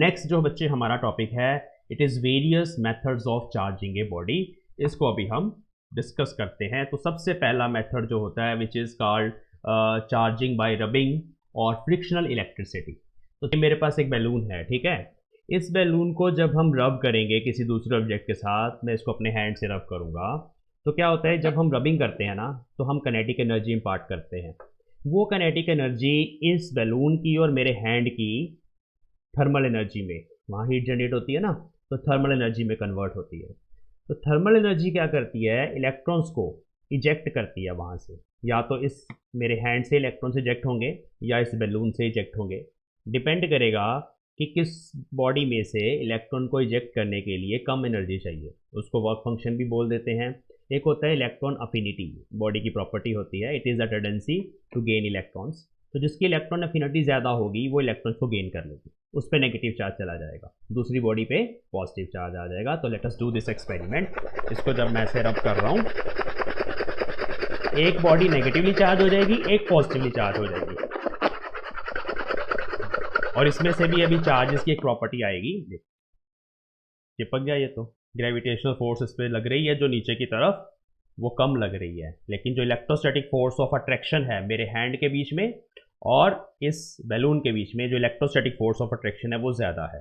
Next जो बच्चे हमारा टॉपिक है, it is various methods of charging a body. इसको अभी हम डिस्कस करते हैं। तो सबसे पहला मेथड जो होता है which is called charging by rubbing और फ्रिक्शनल इलेक्ट्रिसिटी। तो मेरे पास एक बैलून है, ठीक है। इस बैलून को जब हम रब करेंगे किसी दूसरे ऑब्जेक्ट के साथ, मैं इसको अपने हैंड से रब करूँगा, तो क्या होता है जब हम रबिंग करते हैं ना, तो हम काइनेटिक एनर्जी इम्पार्ट करते हैं। वो काइनेटिक एनर्जी इस बैलून की और मेरे हैंड की थर्मल एनर्जी में, वहाँ हीट जनरेट होती है ना, तो थर्मल एनर्जी में कन्वर्ट होती है। तो थर्मल एनर्जी क्या करती है, इलेक्ट्रॉन्स को इजेक्ट करती है वहाँ से। या तो इस मेरे हैंड से इलेक्ट्रॉन्स इजेक्ट होंगे या इस बैलून से इजेक्ट होंगे, डिपेंड करेगा कि किस बॉडी में से इलेक्ट्रॉन को इजेक्ट करने के लिए कम एनर्जी चाहिए। उसको वर्क फंक्शन भी बोल देते हैं। एक होता है इलेक्ट्रॉन अफिनिटी, बॉडी की प्रॉपर्टी होती है, it is a tendency to gain electrons. तो जिसकी इलेक्ट्रॉन अफिनिटी ज़्यादा होगी वो इलेक्ट्रॉन्स को गेन कर लेगी, उस पर नेगेटिव चार्ज चला जाएगा, दूसरी बॉडी पे पॉजिटिव चार्ज आ जाएगा। तो let us do this experiment. इसको जब मैं ऐसे रब कर रहा हूँ, एक बॉडी नेगेटिवली चार्ज हो जाएगी, एक पॉजिटिवली चार्ज हो जाएगी, और इसमें से भी अभी चार्जेस की एक प्रॉपर्टी आएगी। चिपक गया ये, तो ग्रेविटेशनल फोर्स इस पर लग रही है जो नीचे की तरफ, वो कम लग रही है, लेकिन जो इलेक्ट्रोस्टैटिक फोर्स ऑफ अट्रैक्शन है मेरे हैंड के बीच में और इस बैलून के बीच में, जो इलेक्ट्रोस्टैटिक फोर्स ऑफ अट्रैक्शन है वो ज़्यादा है।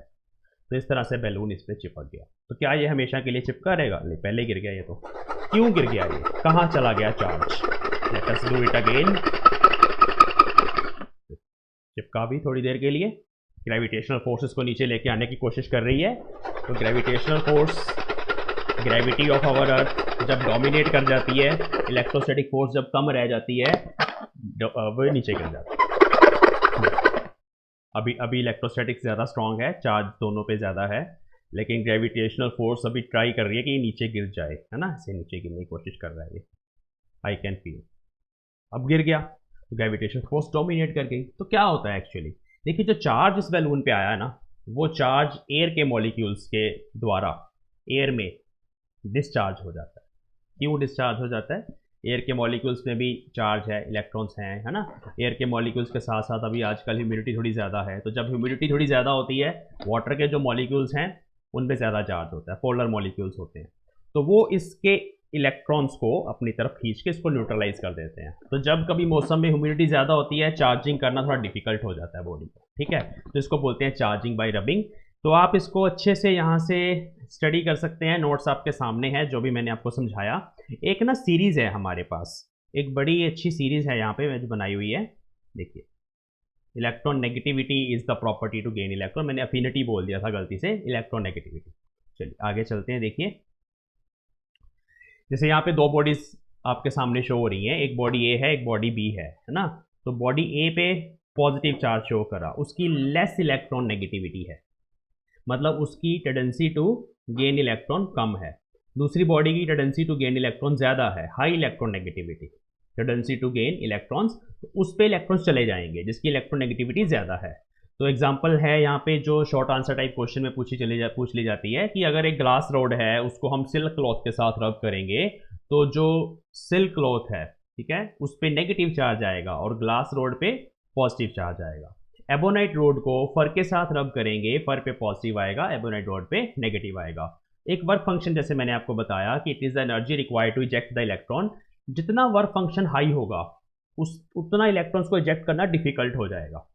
तो इस तरह से बैलून इस पर चिपक गया। तो क्या ये हमेशा के लिए चिपका रहेगा? पहले गिर गया ये, तो क्यों गिर गया ये, कहाँ चला गया charge? Let us do it again. चिपका भी थोड़ी देर के लिए, ग्रेविटेशनल फोर्सेस को नीचे लेके आने की कोशिश कर रही है। तो gravitational force, gravity of our earth जब डोमिनेट कर जाती है, इलेक्ट्रोस्टैटिक फोर्स जब कम रह जाती है, वो नीचे गिर जाती है। अभी इलेक्ट्रोस्टैटिक ज़्यादा स्ट्रॉन्ग है, चार्ज दोनों पे ज़्यादा है, लेकिन ग्रेविटेशनल फोर्स अभी ट्राई कर रही है कि ये नीचे गिर जाए, है ना, इसे नीचे गिरने की कोशिश कर रहा है ये, आई कैन फील। अब गिर गया, तो ग्रेविटेशनल फोर्स डोमिनेट कर गई। तो क्या होता है एक्चुअली, देखिए जो चार्ज इस बैलून पे आया है ना, वो चार्ज एयर के मॉलिक्यूल्स के द्वारा एयर में डिस्चार्ज हो जाता है। क्यों डिस्चार्ज हो जाता है? एयर के मॉलिक्यूल्स में भी चार्ज है, इलेक्ट्रॉन्स हैं, है ना। एयर के मॉलिक्यूल्स के साथ साथ अभी आजकल ह्यूमिडिटी थोड़ी ज़्यादा है, तो जब ह्यूमिडिटी थोड़ी ज़्यादा होती है, वाटर के जो मॉलिक्यूल्स हैं उन पर ज़्यादा चार्ज होता है, पोलर मॉलिक्यूल्स होते हैं, तो वो इसके इलेक्ट्रॉन्स को अपनी तरफ खींच के इसको न्यूट्रलाइज कर देते हैं। तो जब कभी मौसम में ह्यूमिडिटी ज़्यादा होती है, चार्जिंग करना थोड़ा डिफिकल्ट हो जाता है बॉडी को, ठीक है। तो इसको बोलते हैं चार्जिंग बाय रबिंग। तो आप इसको अच्छे से यहाँ से स्टडी कर सकते हैं, नोट्स आपके सामने है जो भी मैंने आपको समझाया। एक ना सीरीज़ है हमारे पास, एक बड़ी अच्छी सीरीज़ है यहाँ पे जो बनाई हुई है, देखिए। Electronegativity is the property to gain electron, मैंने अफिनिटी बोल दिया था गलती से, इलेक्ट्रॉन नेगेटिविटी। चलिए आगे चलते हैं। देखिए जैसे यहाँ पे दो बॉडीज आपके सामने शो हो रही हैं, एक बॉडी ए है, एक बॉडी बी है ना। तो बॉडी ए पे पॉजिटिव चार्ज शो करा, उसकी लेस इलेक्ट्रॉन नेगेटिविटी है, मतलब उसकी टेंडेंसी टू गेन इलेक्ट्रॉन कम है। दूसरी बॉडी की टेंडेंसी टू गेन इलेक्ट्रॉन ज़्यादा है, high electronegativity, tendency to gain electrons, तो उस पर इलेक्ट्रॉन्स चले जाएंगे जिसकी इलेक्ट्रॉन नेगेटिविटी ज़्यादा है। तो एग्जांपल है यहाँ पे जो शॉर्ट आंसर टाइप क्वेश्चन में पूछ ली जाती है कि अगर एक ग्लास रोड है, उसको हम सिल्क क्लॉथ के साथ रब करेंगे, तो जो सिल्क क्लॉथ है, ठीक है, उस पर नेगेटिव चार्ज आएगा और ग्लास रोड पे पॉजिटिव चार्ज आएगा। एबोनाइट रोड को फर के साथ रब करेंगे, फर पे पॉजिटिव आएगा, एबोनाइट रोड पे नेगेटिव आएगा। एक वर्क फंक्शन जैसे मैंने आपको बताया कि it is the energy required to eject the electron, जितना वर्क फंक्शन हाई होगा उतना इलेक्ट्रॉन्स को इजेक्ट करना डिफिकल्ट हो जाएगा।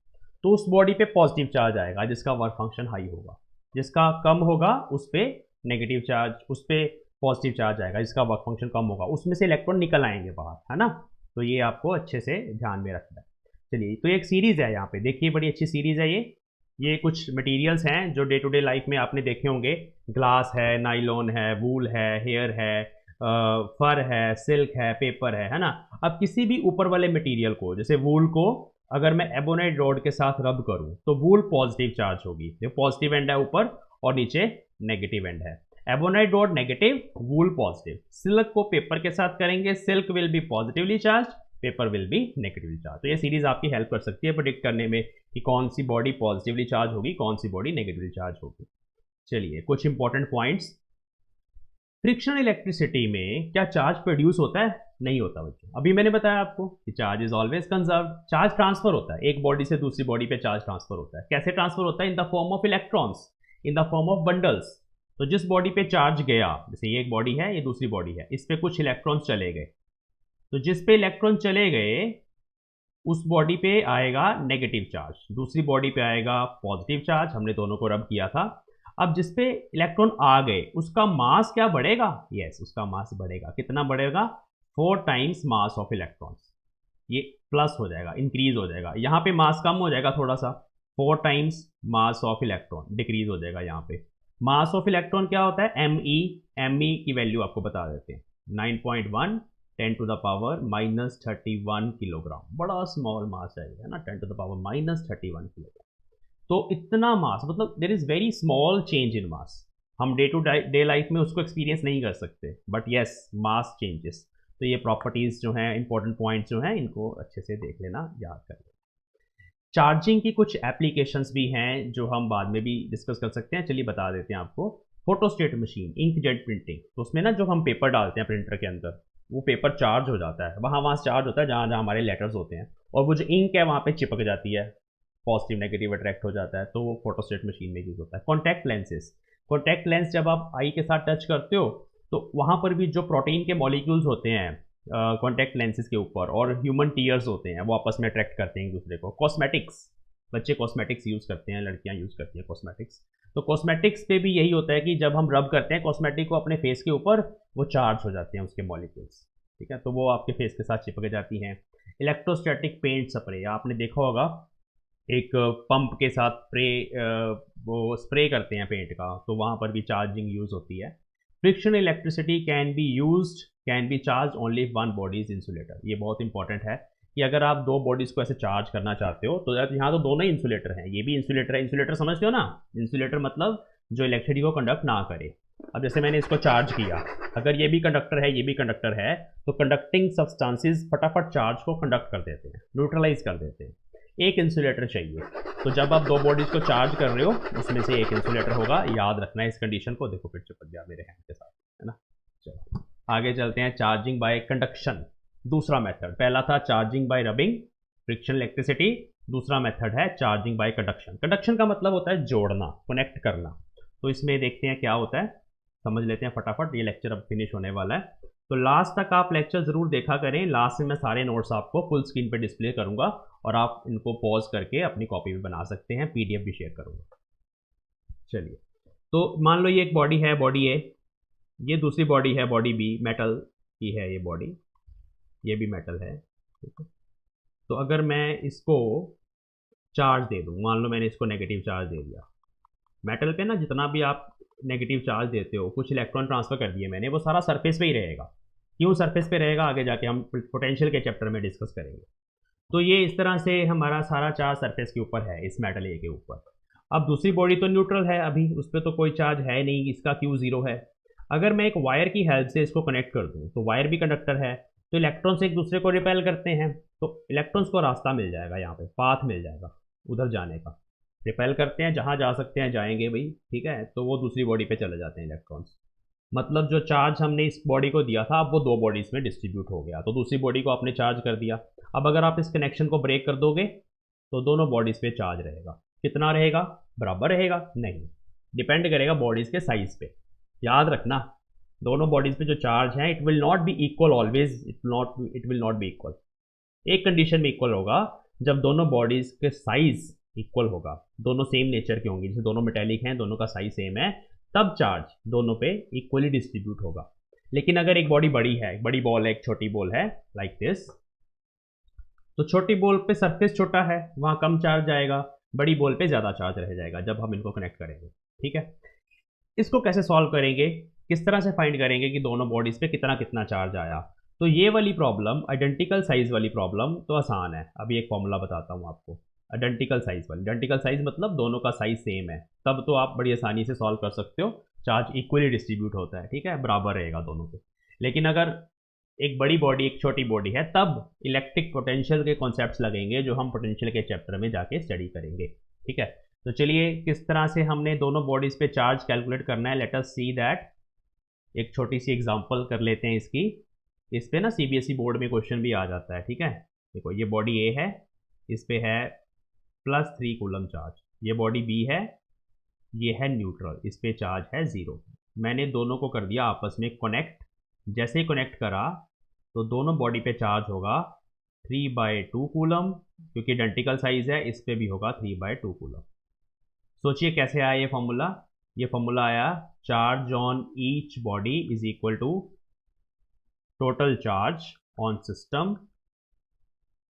तो उस बॉडी पे पॉजिटिव चार्ज आएगा जिसका वर्क फंक्शन हाई होगा, जिसका कम होगा उस पर नेगेटिव चार्ज, उस पर पॉजिटिव चार्ज आएगा, जिसका वर्क फंक्शन कम होगा उसमें से इलेक्ट्रॉन निकल आएंगे बाहर, है ना। तो ये आपको अच्छे से ध्यान में रखना है। चलिए, तो एक सीरीज़ है यहाँ पे, देखिए बड़ी अच्छी सीरीज़ है ये कुछ मटेरियल्स हैं जो डे टू डे लाइफ में आपने देखे होंगे। ग्लास है, नाइलॉन है, वूल है, हेयर है, फर है, सिल्क है, पेपर है ना। अब किसी भी ऊपर वाले मटेरियल को, जैसे वूल को अगर मैं एबोनाइट रॉड के साथ रब करूं तो वूल पॉजिटिव चार्ज होगी, जो पॉजिटिव एंड है ऊपर और नीचे नेगेटिव एंड है। एबोनाइट रॉड नेगेटिव, वूल पॉजिटिव। सिल्क को पेपर के साथ करेंगे, silk will be positively charge, paper will be negatively charge. तो ये सीरीज आपकी हेल्प कर सकती है प्रेडिक्ट करने में कि कौन सी बॉडी पॉजिटिवली चार्ज होगी, कौन सी बॉडी नेगेटिवली चार्ज होगी। चलिए कुछ इंपॉर्टेंट पॉइंट्स। फ्रिक्शनल इलेक्ट्रिसिटी में क्या चार्ज प्रोड्यूस होता है? नहीं होता बच्चों। अभी मैंने बताया आपको कि charge is always conserved. Charge transfer होता है, एक बॉडी से दूसरी बॉडी पे चार्ज ट्रांसफर होता है। कैसे ट्रांसफर होता है? In the form of electrons, in the form of bundles. तो जिस बॉडी पे चार्ज गया, जैसे ये एक बॉडी है, ये दूसरी बॉडी है, इस पे कुछ इलेक्ट्रॉन्स चले गए, तो जिस पे इलेक्ट्रॉन चले गए उस बॉडी पे आएगा नेगेटिव चार्ज, दूसरी बॉडी पे आएगा पॉजिटिव चार्ज। हमने दोनों को रब किया था। अब जिस पे इलेक्ट्रॉन आ गए उसका मास क्या बढ़ेगा? यस, उसका मास बढ़ेगा। कितना बढ़ेगा? 4 टाइम्स मास ऑफ इलेक्ट्रॉन्स। ये प्लस हो जाएगा, इंक्रीज हो जाएगा। यहाँ पे मास कम हो जाएगा थोड़ा सा, 4 times mass of electron decrease हो जाएगा। यहाँ पे मास ऑफ इलेक्ट्रॉन क्या होता है? एम ई की वैल्यू आपको बता देते हैं, 9.1 10 टू द पावर -31 किलोग्राम। बड़ा स्मॉल मास है ना, 10 टू द पावर -31 किलोग्राम। तो इतना मास, मतलब there is very small change in mass. हम डे टू डे लाइफ में उसको एक्सपीरियंस नहीं कर सकते, बट येस मास चेंजेस। तो ये प्रॉपर्टीज़ जो हैं, इंपॉर्टेंट पॉइंट्स जो हैं, इनको अच्छे से देख लेना, याद कर लेना। चार्जिंग की कुछ एप्लीकेशंस भी हैं जो हम बाद में भी डिस्कस कर सकते हैं। चलिए बता देते हैं आपको। फोटोस्टेट मशीन, इंकजेट प्रिंटिंग, तो उसमें ना जो हम पेपर डालते हैं प्रिंटर के अंदर, वो पेपर चार्ज हो जाता है। वहाँ चार्ज होता है जहाँ जहाँ हमारे लेटर्स होते हैं, और वो जो इंक है वहाँ पे चिपक जाती है, पॉजिटिव नेगेटिव अट्रैक्ट हो जाता है। तो वो फोटोस्टेट मशीन में यूज़ होता है। कॉन्टैक्ट लेंसेज, कॉन्टैक्ट लेंस जब आप आई के साथ टच करते हो तो वहाँ पर भी जो प्रोटीन के मॉलिक्यूल्स होते हैं कॉन्टैक्ट लेंसेज के ऊपर, और ह्यूमन टीयर्स होते हैं, वो आपस में अट्रैक्ट करते हैं एक दूसरे को। कॉस्मेटिक्स, बच्चे कॉस्मेटिक्स यूज़ करते हैं, लड़कियां यूज़ करती हैं कॉस्मेटिक्स। तो कॉस्मेटिक्स पे भी यही होता है कि जब हम रब करते हैं कॉस्मेटिक को अपने फेस के ऊपर, वो चार्ज हो जाते हैं उसके मॉलिक्यूल्स, ठीक है, तो वो आपके फेस के साथ चिपक जाती हैं। इलेक्ट्रोस्टैटिक पेंट स्प्रे, आपने देखा होगा, एक पंप के साथ वो स्प्रे करते हैं पेंट का, तो वहाँ पर भी चार्जिंग यूज़ होती है। Friction electricity can be charge only one body is insulator. ये बहुत इंपॉर्टेंट है कि अगर आप दो बॉडीज़ को ऐसे चार्ज करना चाहते हो, तो यहाँ तो दोनों ही इंसुलेटर हैं, ये भी इंसुलेटर है। इंसुलेटर समझते हो ना? इंसुलेटर मतलब जो इलेक्ट्रिसिटी को कंडक्ट ना करे। अब जैसे मैंने इसको चार्ज किया, अगर ये भी कंडक्टर है, ये भी कंडक्टर है, तो कंडक्टिंग सब्सटेंसेस फटाफट चार्ज को कंडक्ट कर देते हैं, न्यूट्रलाइज कर देते हैं। एक इंसुलेटर चाहिए, तो जब आप दो बॉडीज़ को चार्ज कर रहे हो उसमें से एक इंसुलेटर होगा। याद रखना है इस कंडीशन को। देखो फिर चिपक गया मेरे हैंड के साथ, है ना। चलो आगे चलते हैं। चार्जिंग बाय कंडक्शन, दूसरा मेथड। पहला था charging by rubbing, friction electricity. दूसरा मेथड है चार्जिंग बाय कंडक्शन। कंडक्शन का मतलब होता है जोड़ना, कनेक्ट करना। तो इसमें देखते हैं क्या होता है, समझ लेते हैं फटाफट। ये लेक्चर अब फिनिश होने वाला है, तो लास्ट तक आप लेक्चर ज़रूर देखा करें। लास्ट में मैं सारे नोट्स आपको फुल स्क्रीन पे डिस्प्ले करूंगा, और आप इनको पॉज करके अपनी कॉपी में बना सकते हैं, पीडीएफ भी शेयर करूंगा। चलिए, तो मान लो ये एक बॉडी है, बॉडी ए, ये दूसरी बॉडी है, बॉडी बी, मेटल की है ये बॉडी, ये भी मेटल है, ठीक है। तो अगर मैं इसको चार्ज दे दूँ, मान लो मैंने इसको नेगेटिव चार्ज दे दिया, मेटल पे ना जितना भी आप नेगेटिव चार्ज देते हो, कुछ इलेक्ट्रॉन ट्रांसफर कर दिए मैंने, वो सारा सरफेस पे ही रहेगा। क्यों सरफेस पे रहेगा, आगे जाके हम पोटेंशियल के चैप्टर में डिस्कस करेंगे। तो ये इस तरह से हमारा सारा चार्ज सरफेस के ऊपर है, इस मेटल ए के ऊपर। अब दूसरी बॉडी तो न्यूट्रल है, अभी उस पर तो कोई चार्ज है नहीं, इसका क्यू जीरो है। अगर मैं एक वायर की हेल्प से इसको कनेक्ट कर दूँ, तो वायर भी कंडक्टर है, तो इलेक्ट्रॉन्स एक दूसरे को रिपेल करते हैं, तो इलेक्ट्रॉन्स को रास्ता मिल जाएगा, यहाँ पे पाथ मिल जाएगा उधर जाने का। रिपेल करते हैं, जहाँ जा सकते हैं जाएंगे भाई, ठीक है, तो वो दूसरी बॉडी पे चले जाते हैं इलेक्ट्रॉन्स। मतलब जो चार्ज हमने इस बॉडी को दिया था, अब वो दो बॉडीज़ में डिस्ट्रीब्यूट हो गया, तो दूसरी बॉडी को आपने चार्ज कर दिया। अब अगर आप इस कनेक्शन को ब्रेक कर दोगे तो दोनों बॉडीज़ पे चार्ज रहेगा। कितना रहेगा? बराबर रहेगा? नहीं, डिपेंड करेगा बॉडीज़ के साइज़ पे। याद रखना, दोनों बॉडीज़ पे जो चार्ज है, it will not be equal always, it will not be equal. एक कंडीशन में इक्वल होगा, जब दोनों बॉडीज़ के साइज़ इक्वल होगा, दोनों सेम नेचर की होंगी, जैसे दोनों मेटेलिक हैं, दोनों का साइज सेम है, तब चार्ज दोनों पे इक्वली डिस्ट्रीब्यूट होगा। लेकिन अगर एक बॉडी बड़ी है, बड़ी बॉल है, एक छोटी बॉल है, लाइक दिस, तो छोटी बॉल पे सरफेस छोटा है, वहाँ कम चार्ज आएगा, बड़ी बॉल पे ज़्यादा चार्ज रह जाएगा जब हम इनको कनेक्ट करेंगे, ठीक है। इसको कैसे सॉल्व करेंगे, किस तरह से फाइंड करेंगे कि दोनों बॉडीज़ पे कितना कितना चार्ज आया? तो ये वाली प्रॉब्लम, आइडेंटिकल साइज वाली प्रॉब्लम, तो आसान है। अभी एक फॉर्मूला बताता हूँ आपको। आइडेंटिकल साइज वाली, आइडेंटिकल साइज मतलब दोनों का साइज सेम है, तब तो आप बड़ी आसानी से सॉल्व कर सकते हो। चार्ज इक्वली डिस्ट्रीब्यूट होता है, ठीक है, बराबर रहेगा दोनों पे। लेकिन अगर एक बड़ी बॉडी एक छोटी बॉडी है, तब इलेक्ट्रिक पोटेंशियल के कॉन्सेप्ट्स लगेंगे, जो हम पोटेंशियल के चैप्टर में जाके स्टडी करेंगे, ठीक है। तो चलिए, किस तरह से हमने दोनों बॉडीज़ पे चार्ज कैलकुलेट करना है, लेट अस सी दैट। एक छोटी सी एग्जांपल कर लेते हैं इसकी। इस पे ना सीबीएसई बोर्ड में क्वेश्चन भी आ जाता है, ठीक है। देखो ये बॉडी ए है, इस पे है +3 कूलम चार्ज, ये बॉडी बी है, ये है न्यूट्रल, इस पे चार्ज है 0। मैंने दोनों को कर दिया आपस में कनेक्ट। जैसे ही कनेक्ट करा तो दोनों बॉडी पे चार्ज होगा 3/2 कूलम, क्योंकि आइडेंटिकल साइज है, इस पे भी होगा 3/2 कूलम। सोचिए कैसे आया ये फॉर्मूला। ये फॉर्मूला आया charge on each body is equal to total charge on system.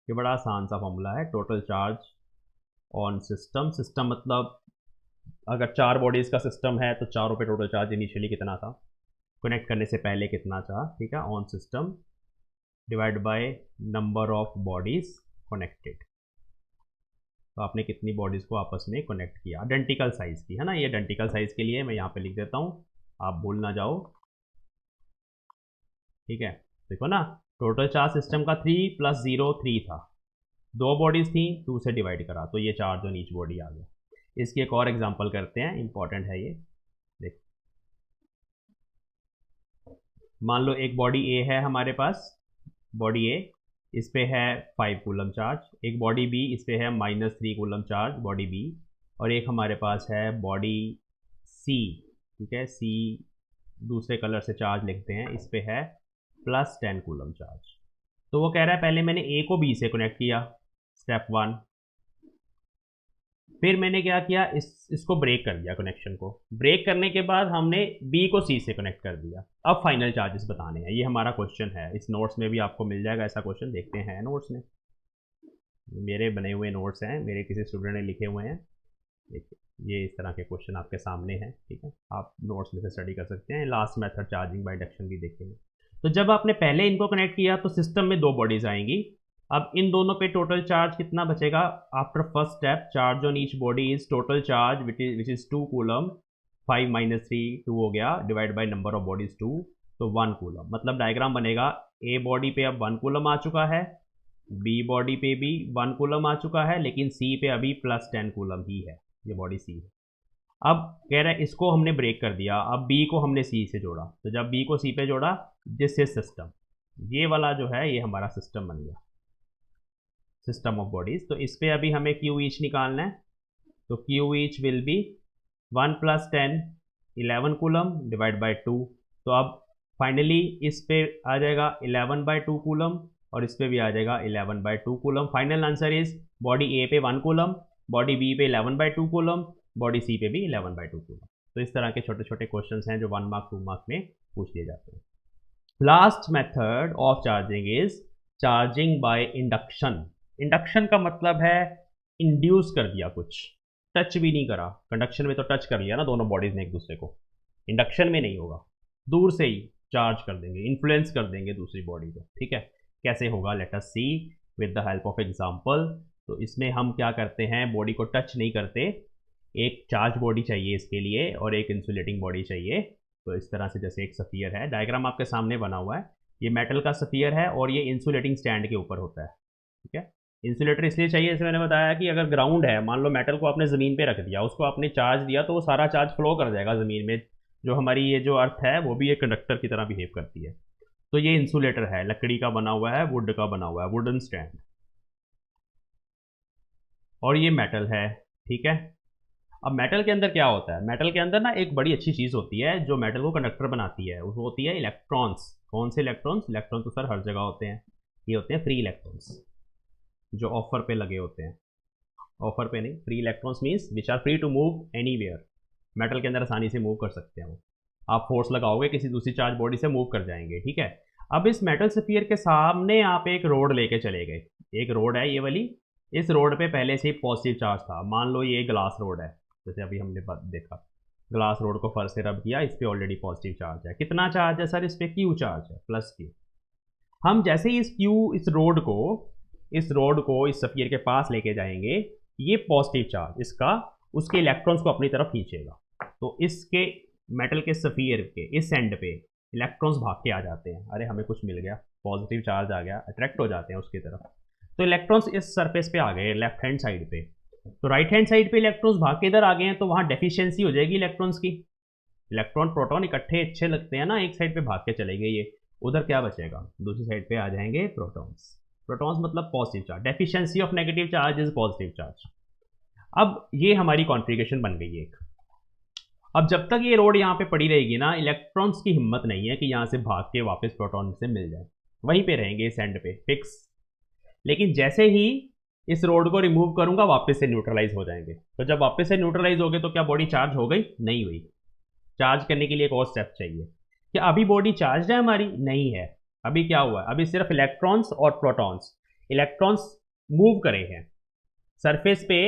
ये बड़ा आसान सा फॉर्मूला है, total charge on system. System मतलब अगर 4 बॉडीज का सिस्टम है तो चारों पे टोटल चार्ज इनिशियली कितना था, कनेक्ट करने से पहले कितना था, ठीक है, on system divide by number of bodies connected. तो आपने कितनी बॉडीज को आपस में कनेक्ट किया, आइडेंटिकल साइज की, है ना। ये आइडेंटिकल साइज के लिए मैं यहाँ पे लिख देता हूँ, आप भूल ना जाओ, ठीक है। देखो ना, टोटल चार्ज सिस्टम का 3 + 0 3 था, 2 बॉडीज थी, 2 से डिवाइड करा तो ये चार्ज ऑन ईच बॉडी आ गया। इसकी एक और एग्जांपल करते हैं, इंपॉर्टेंट है ये। देखो मान लो एक बॉडी ए है हमारे पास, बॉडी ए, इस पे है 5 कूलम चार्ज। एक बॉडी बी, इस पे है -3 कूलम चार्ज, बॉडी बी। और एक हमारे पास है बॉडी सी, ठीक है, सी दूसरे कलर से चार्ज लिखते हैं, इस पे है +10 कूलम चार्ज। तो वो कह रहा है पहले मैंने ए को बी से कनेक्ट किया, स्टेप 1। फिर मैंने क्या किया, इसको ब्रेक कर दिया, कनेक्शन को ब्रेक करने के बाद हमने बी को सी से कनेक्ट कर दिया। अब फाइनल चार्जेस बताने हैं, ये हमारा क्वेश्चन है। इस नोट्स में भी आपको मिल जाएगा ऐसा क्वेश्चन, देखते हैं नोट्स में, मेरे बने हुए नोट्स हैं, मेरे किसी स्टूडेंट ने लिखे हुए हैं। देखिए ये इस तरह के क्वेश्चन आपके सामने हैं, ठीक है, आप नोट्स में से स्टडी कर सकते हैं। Last method charging by induction भी देखेंगे। तो जब आपने पहले इनको कनेक्ट किया तो सिस्टम में 2 बॉडीज आएंगी। अब इन दोनों पे टोटल चार्ज कितना बचेगा, after first step charge on each body is total charge which is 2 coulomb, 5 - 3 2 हो गया, divide by number of bodies 2, तो 1 कूलम। मतलब डायग्राम बनेगा, ए बॉडी पे अब 1 कूलम आ चुका है, बी बॉडी पे भी 1 कूलम आ चुका है, लेकिन सी पे अभी +10 कूलम ही है, ये बॉडी सी है। अब कह रहा है इसको हमने ब्रेक कर दिया, अब बी को हमने सी से जोड़ा, तो जब बी को सी पे जोड़ा, दिस इज सिस्टम, ये वाला जो है ये हमारा सिस्टम बन गया, सिस्टम ऑफ बॉडीज। तो इस पे अभी हमें क्यू ईच निकालना है, तो Q each will be 1 + 10 11 coulomb divide by 2। तो अब फाइनली इस पे आ जाएगा 11/2 कूलम और इस पे भी आ जाएगा 11/2 coulomb. Final answer is body A पे 1 कूलम, बॉडी बी पे 11/2 कूलम, बॉडी सी पे भी 11/2 कूलम। तो इस तरह के छोटे छोटे क्वेश्चंस हैं जो 1 मार्क 2 मार्क में पूछ लिए जाते हैं। Last method of charging is charging by induction. Induction का मतलब है इंड्यूस कर दिया कुछ, टच भी नहीं करा। कंडक्शन में तो टच कर लिया ना दोनों बॉडीज ने एक दूसरे को, इंडक्शन में नहीं होगा, दूर से ही चार्ज कर देंगे, इन्फ्लुएंस कर देंगे दूसरी बॉडी को, ठीक है। कैसे होगा, let us see with the help of example. तो इसमें हम क्या करते हैं, बॉडी को टच नहीं करते, एक चार्ज बॉडी चाहिए इसके लिए और एक इंसुलेटिंग बॉडी चाहिए। तो इस तरह से जैसे एक सफियर है, डायग्राम आपके सामने बना हुआ है, ये मेटल का सफियर है और ये इंसुलेटिंग स्टैंड के ऊपर होता है, ठीक है। इंसुलेटर इसलिए चाहिए, जैसे मैंने बताया कि अगर ग्राउंड है, मान लो मेटल को आपने ज़मीन पे रख दिया, उसको आपने चार्ज दिया तो वो सारा चार्ज फ्लो कर जाएगा ज़मीन में। जो हमारी ये जो अर्थ है वो भी एक कंडक्टर की तरह बिहेव करती है। तो ये इंसुलेटर है, लकड़ी का बना हुआ है, वुड का बना हुआ है, वुडन स्टैंड, और ये मेटल है, ठीक है। अब मेटल के अंदर क्या होता है, मेटल के अंदर ना एक बड़ी अच्छी चीज़ होती है जो मेटल को कंडक्टर बनाती है, वो होती है इलेक्ट्रॉन्स। कौन से इलेक्ट्रॉन्स, इलेक्ट्रॉन तो सर हर जगह होते हैं, ये होते हैं फ्री इलेक्ट्रॉन्स जो ऑफर पे लगे होते हैं। ऑफर पे नहीं, free electrons means which are free to move anywhere, metal के अंदर आसानी से मूव कर सकते हैं वो। आप फोर्स लगाओगे किसी दूसरी चार्ज बॉडी से मूव कर जाएंगे, ठीक है। अब इस मेटल स्फीयर के सामने आप एक रोड लेके चले गए, एक रोड है ये वाली, इस रोड पे पहले से ही पॉजिटिव चार्ज था। मान लो ये ग्लास रोड है, जैसे अभी हमने देखा, ग्लास रोड को फर्स्ट से रब किया, इस पर ऑलरेडी पॉजिटिव चार्ज है। कितना चार्ज है सर, इस पर क्यू चार्ज है, +Q। हम जैसे ही इस रोड को इस स्फीयर के पास लेके जाएंगे, ये पॉजिटिव चार्ज इसका उसके इलेक्ट्रॉन्स को अपनी तरफ खींचेगा। तो इसके मेटल के स्फीयर के इस एंड पे इलेक्ट्रॉन्स भाग के आ जाते हैं, अरे हमें कुछ मिल गया, पॉजिटिव चार्ज आ गया, अट्रैक्ट हो जाते हैं उसकी तरफ। तो इलेक्ट्रॉन्स इस सरफेस पे आ गए लेफ्ट हैंड साइड पे, तो राइट हैंड साइड पे इलेक्ट्रॉन्स भाग के इधर आ गए हैं, तो वहाँ डेफिशिएंसी हो जाएगी इलेक्ट्रॉन्स की। इलेक्ट्रॉन प्रोटॉन इकट्ठे अच्छे लगते हैं ना, एक साइड पे भाग के चले गए ये, उधर क्या बचेगा, दूसरी साइड पे आ जाएंगे प्रोटॉन्स। प्रोटॉन्स मतलब positive charge, deficiency of negative charge is positive charge. अब ये हमारी कॉन्फ़िगरेशन बन गई है एक। अब जब तक ये रोड यहाँ पे पड़ी रहेगी ना, इलेक्ट्रॉन्स की हिम्मत नहीं है कि यहाँ से भाग के वापस प्रोटॉन से मिल जाए, वहीं पे रहेंगे इस एंड पे फिक्स। लेकिन जैसे ही इस रोड को रिमूव करूंगा वापस से न्यूट्रलाइज हो जाएंगे। तो जब वापस से न्यूट्रलाइज हो गए तो क्या बॉडी चार्ज हो गई? नहीं हुई। चार्ज करने के लिए एक और स्टेप चाहिए। क्या अभी बॉडी चार्ज है हमारी? नहीं है। अभी क्या हुआ है? अभी सिर्फ इलेक्ट्रॉन्स और प्रोटॉन्स, इलेक्ट्रॉन्स मूव करे हैं सरफेस पे।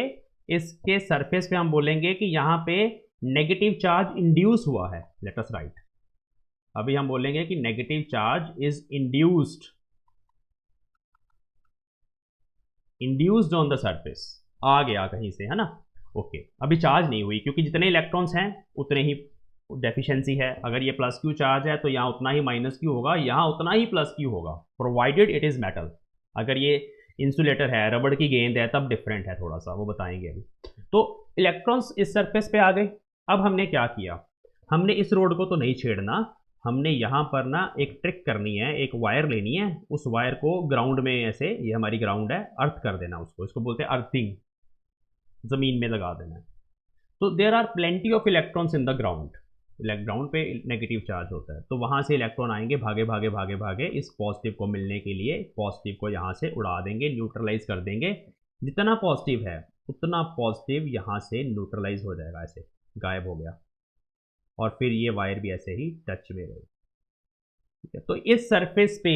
इसके सरफेस पे हम बोलेंगे कि यहाँ पे नेगेटिव चार्ज इंड्यूस हुआ है, लेट अस राइट। अभी हम बोलेंगे कि negative charge is induced on the surface, आ गया कहीं से, है ना। ओके, अभी चार्ज नहीं हुई क्योंकि जितने इलेक्ट्रॉन्स हैं उतने ही डेफिशिएंसी है। अगर ये प्लस क्यू चार्ज है तो यहाँ उतना ही माइनस क्यू होगा, यहाँ उतना ही प्लस क्यू होगा, प्रोवाइडेड इट इज मेटल। अगर ये इंसुलेटर है, रबड़ की गेंद है, तब डिफरेंट है थोड़ा सा, वो बताएंगे अभी। तो इलेक्ट्रॉन्स इस सरफेस पे आ गए। अब हमने क्या किया, हमने इस रोड को तो नहीं छेड़ना, हमने यहाँ पर ना एक ट्रिक करनी है, एक वायर लेनी है, उस वायर को ग्राउंड में ऐसे, ये हमारी ग्राउंड है, अर्थ कर देना उसको, इसको बोलते हैं अर्थिंग, जमीन में लगा देना है। तो there are plenty of electrons in the ground, ground पे नेगेटिव चार्ज होता है, तो वहां से इलेक्ट्रॉन आएंगे भागे भागे भागे भागे इस पॉजिटिव को मिलने के लिए, पॉजिटिव को यहाँ से उड़ा देंगे, न्यूट्रलाइज कर देंगे। जितना पॉजिटिव है उतना पॉजिटिव यहाँ से न्यूट्रलाइज हो जाएगा, ऐसे गायब हो गया, और फिर ये वायर भी ऐसे ही टच में रही। ठीक है, तो इस सरफेस पे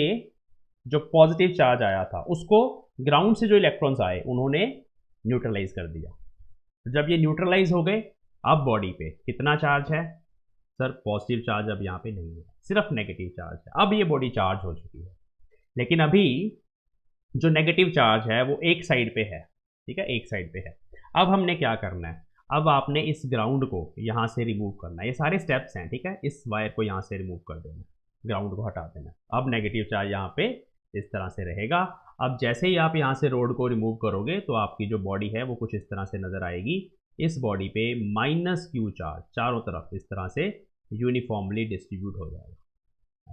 जो पॉजिटिव चार्ज आया था उसको ग्राउंड से जो इलेक्ट्रॉन्स आए उन्होंने न्यूट्रलाइज कर दिया। जब ये न्यूट्रलाइज हो गए, अब बॉडी पे कितना चार्ज है? सर पॉजिटिव चार्ज अब यहाँ पे नहीं है, सिर्फ नेगेटिव चार्ज है। अब ये बॉडी चार्ज हो चुकी है, लेकिन अभी जो नेगेटिव चार्ज है वो एक साइड पे है। ठीक है, एक साइड पे है। अब हमने क्या करना है, अब आपने इस ग्राउंड को यहाँ से रिमूव करना है, ये सारे स्टेप्स हैं। ठीक है, इस वायर को यहाँ से रिमूव कर देना, ग्राउंड को हटा देना। अब नेगेटिव चार्ज यहाँ पे इस तरह से रहेगा। अब जैसे ही आप यहाँ से रोड को रिमूव करोगे तो आपकी जो बॉडी है वो कुछ इस तरह से नजर आएगी। इस बॉडी पे माइनस क्यू चार्ज चारों तरफ इस तरह से यूनिफॉर्मली डिस्ट्रीब्यूट हो जाएगा।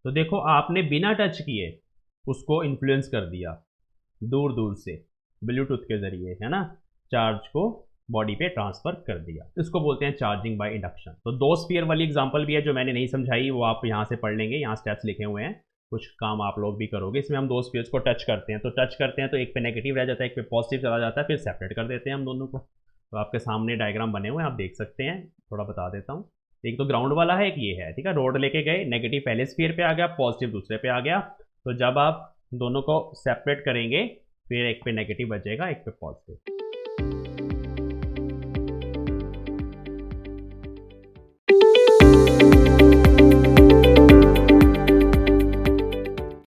तो देखो, आपने बिना टच किए उसको इन्फ्लुएंस कर दिया दूर दूर से, ब्लूटूथ के जरिए, है ना, चार्ज को बॉडी पे ट्रांसफर कर दिया। इसको बोलते हैं चार्जिंग बाय इंडक्शन। तो दो स्फीयर वाली एग्जांपल भी है जो मैंने नहीं समझाई, वो आप यहाँ से पढ़ लेंगे, यहाँ स्टेप्स लिखे हुए हैं, कुछ काम आप लोग भी करोगे। इसमें हम दो स्फीयर्स को टच करते हैं, तो टच करते हैं तो एक पे नेगेटिव रह जाता है, एक पे पॉजिटिव चला जाता है, फिर सेपरेट कर देते हैं हम दोनों को। तो आपके सामने डायग्राम बने हुए हैं, आप देख सकते हैं, थोड़ा बता देता हूँ। एक तो ग्राउंड वाला है, एक ये है। ठीक है, रोड लेके गए, नेगेटिव पहले स्फीयर पे आ गया, पॉजिटिव दूसरे पे आ गया। तो जब आप दोनों को सेपरेट करेंगे फिर एक पे नेगेटिव बचेगा, एक पे पॉजिटिव।